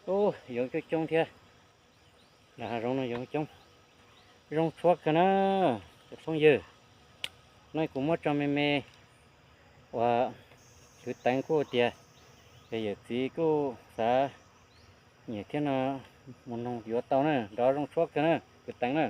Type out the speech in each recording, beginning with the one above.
ô giống cái trông thế là rong nó giống trông rong thuốc cái nó không dư nói cũng mất cho mẹ và cứ đánh cô tiệt bây giờ chỉ cô xã nhiều thế nó một nông yếu tao nữa đó rong thuốc cái nó cứ đánh nữa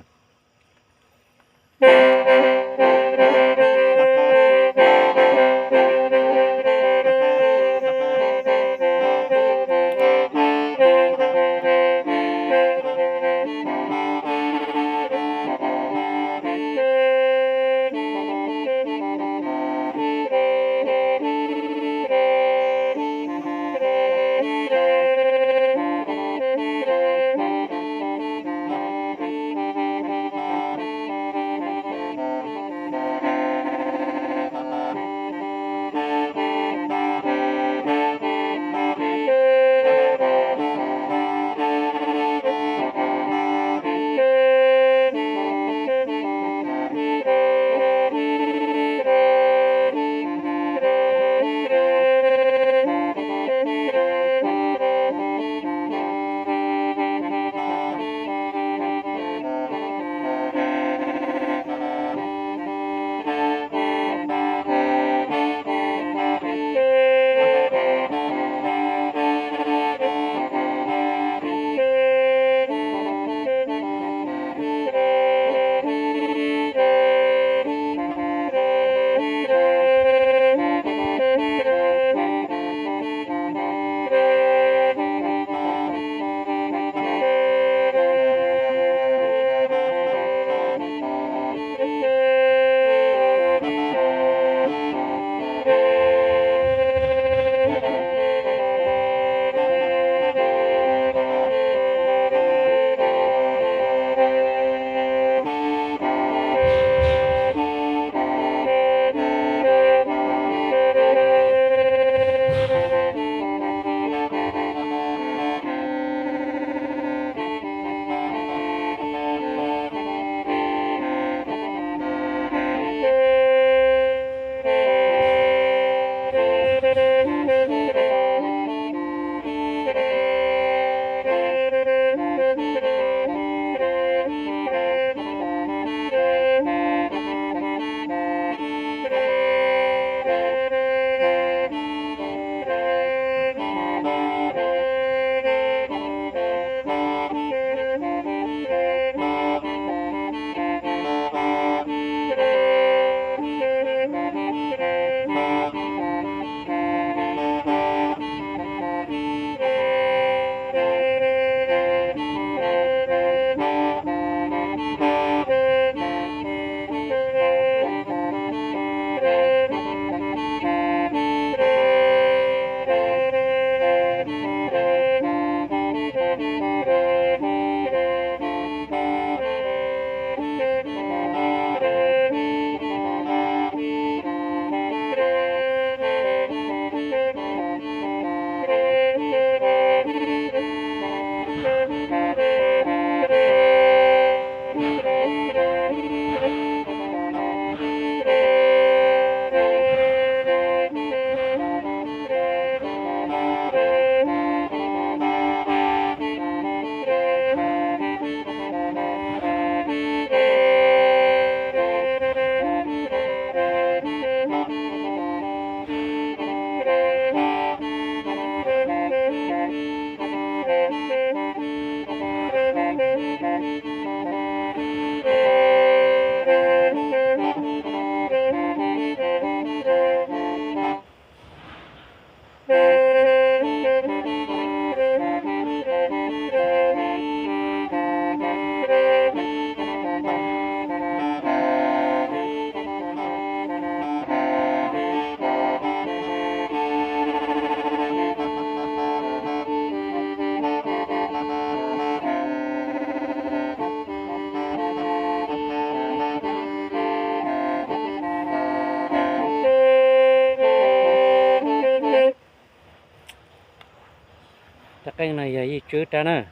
cái này gì chứ ta nè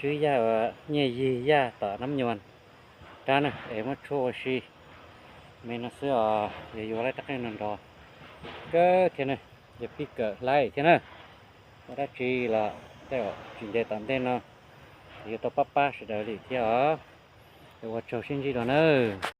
chứ ya nhẹ gì ya tỏ nắm nhuần ta nè em mất chua xí mình nó sẽ để vô lại cái này đó cái thế này để pick lại thế này đó chỉ là แต่ว่าจินเดตามเต้นเนาะเดี๋ยวต่อป้าๆสิได้ลิเที่ยวแต่ว่าโชว์ชินจิแล้วเนอะ